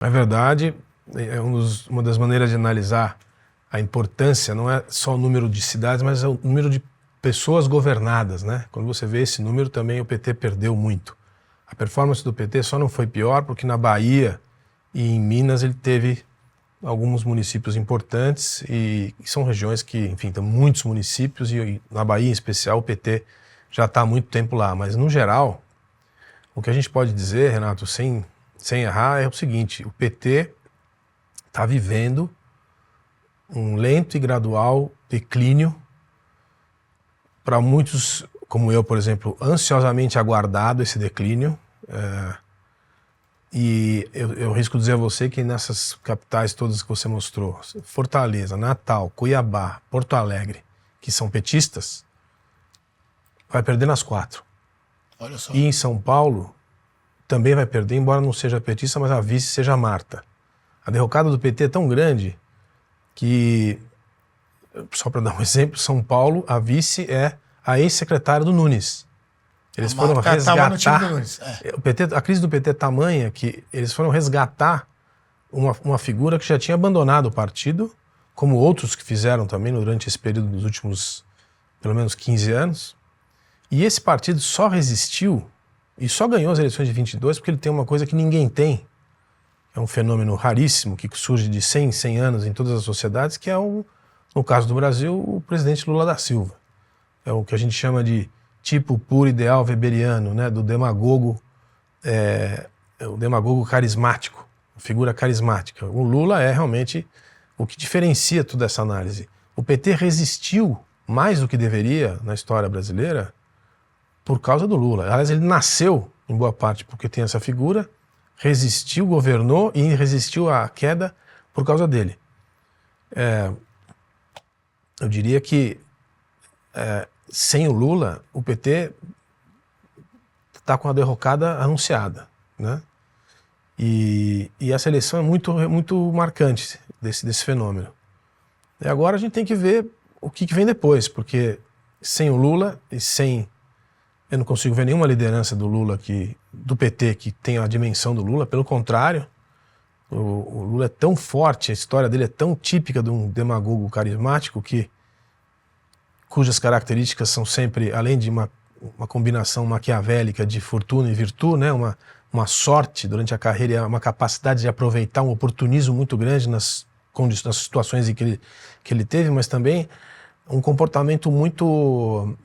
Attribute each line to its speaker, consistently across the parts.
Speaker 1: Na verdade, uma das maneiras de analisar a importância não é só o número de cidades, mas é o número de pessoas governadas, né? Quando você vê esse número, também o PT perdeu muito. A performance do PT só não foi pior porque na Bahia e em Minas ele teve alguns municípios importantes e são regiões que, enfim, tem muitos municípios e na Bahia em especial o PT já está há muito tempo lá. Mas no geral, o que a gente pode dizer, Renato, sem errar, é o seguinte: o PT está vivendo um lento e gradual declínio, para muitos, como eu, por exemplo, ansiosamente aguardado esse declínio. E eu risco dizer a você que nessas capitais todas que você mostrou, Fortaleza, Natal, Cuiabá, Porto Alegre, que são petistas, vai perder nas 4.
Speaker 2: Olha só.
Speaker 1: E em São Paulo também vai perder, embora não seja petista, mas a vice seja a Marta. A derrocada do PT é tão grande que, só para dar um exemplo, São Paulo, a vice é a ex-secretária do Nunes. Eles foram resgatar. A crise do PT é tamanha que eles foram resgatar uma figura que já tinha abandonado o partido, como outros que fizeram também durante esse período dos últimos, pelo menos, 15 anos. E esse partido só resistiu e só ganhou as eleições de 22 porque ele tem uma coisa que ninguém tem. É um fenômeno raríssimo que surge de 100 em 100 anos em todas as sociedades, que é, no caso do Brasil, o presidente Lula da Silva. É o que a gente chama de tipo puro ideal weberiano, né, do demagogo, o demagogo carismático, figura carismática. O Lula é realmente o que diferencia toda essa análise. O PT resistiu mais do que deveria na história brasileira por causa do Lula. Aliás, ele nasceu, em boa parte, porque tem essa figura, resistiu, governou e resistiu à queda por causa dele. Eu diria que sem o Lula, o PT está com a derrocada anunciada, né? E essa eleição é muito marcante desse fenômeno. E agora a gente tem que ver o que vem depois, porque sem o Lula e sem... Eu não consigo ver nenhuma liderança do Lula, do PT, que tenha a dimensão do Lula. Pelo contrário, o Lula é tão forte, a história dele é tão típica de um demagogo carismático cujas características são sempre, além de uma combinação maquiavélica de fortuna e virtude, né, uma sorte durante a carreira, uma capacidade de aproveitar um oportunismo muito grande nas situações em que ele teve, mas também um comportamento muito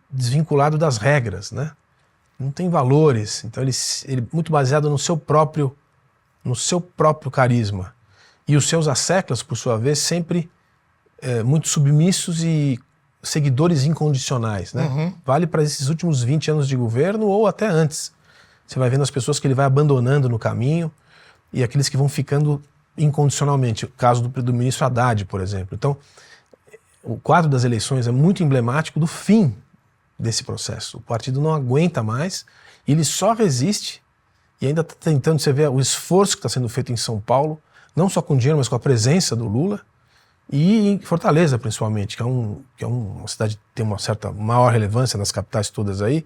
Speaker 1: desvinculado das regras, né? Não tem valores, então ele muito baseado no seu próprio carisma. E os seus asseclas, por sua vez, sempre muito submissos e seguidores incondicionais, né?
Speaker 2: Uhum.
Speaker 1: Vale para esses últimos 20 anos de governo ou até antes. Você vai vendo as pessoas que ele vai abandonando no caminho e aqueles que vão ficando incondicionalmente. O caso do ministro Haddad, por exemplo. Então, o quadro das eleições é muito emblemático do fim desse processo. O partido não aguenta mais, ele só resiste e ainda está tentando, você vê o esforço que está sendo feito em São Paulo, não só com dinheiro, mas com a presença do Lula. E em Fortaleza, principalmente, que é uma cidade que tem uma certa maior relevância nas capitais todas aí,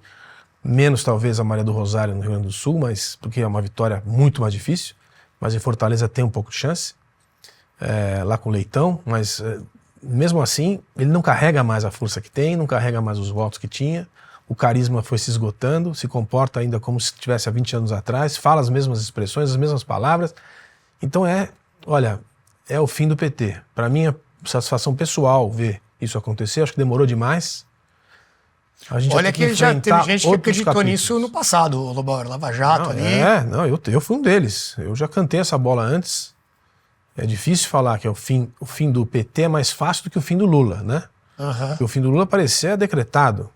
Speaker 1: menos talvez a Maria do Rosário no Rio Grande do Sul, mas porque é uma vitória muito mais difícil, mas em Fortaleza tem um pouco de chance, lá com o Leitão, mas mesmo assim ele não carrega mais a força que tem, não carrega mais os votos que tinha, o carisma foi se esgotando, se comporta ainda como se estivesse há 20 anos atrás, fala as mesmas expressões, as mesmas palavras, então olha... É o fim do PT. Para mim, é satisfação pessoal ver isso acontecer. Acho que demorou demais.
Speaker 2: Olha que já teve gente que acreditou nisso no passado, o Lava Jato ali.
Speaker 1: Eu fui um deles. Eu já cantei essa bola antes. É difícil falar que o fim do PT é mais fácil do que o fim do Lula, né?
Speaker 2: Uhum.
Speaker 1: Porque o fim do Lula parecia decretado.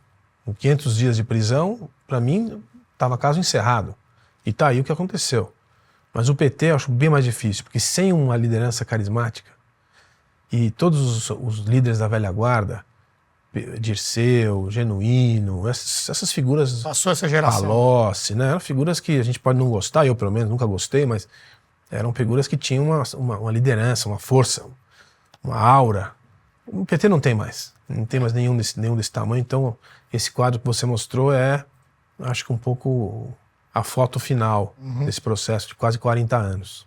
Speaker 1: Com 500 dias de prisão, para mim, estava caso encerrado. E tá aí o que aconteceu. Mas o PT eu acho bem mais difícil, porque sem uma liderança carismática, e todos os líderes da velha guarda, Dirceu, Genuíno, essas figuras...
Speaker 2: Passou essa geração.
Speaker 1: Palocci, né? Eram figuras que a gente pode não gostar, eu pelo menos nunca gostei, mas eram figuras que tinham uma liderança, uma força, uma aura. O PT não tem mais. Não tem mais nenhum desse tamanho, então esse quadro que você mostrou acho que um pouco... a foto final desse processo de quase 40 anos.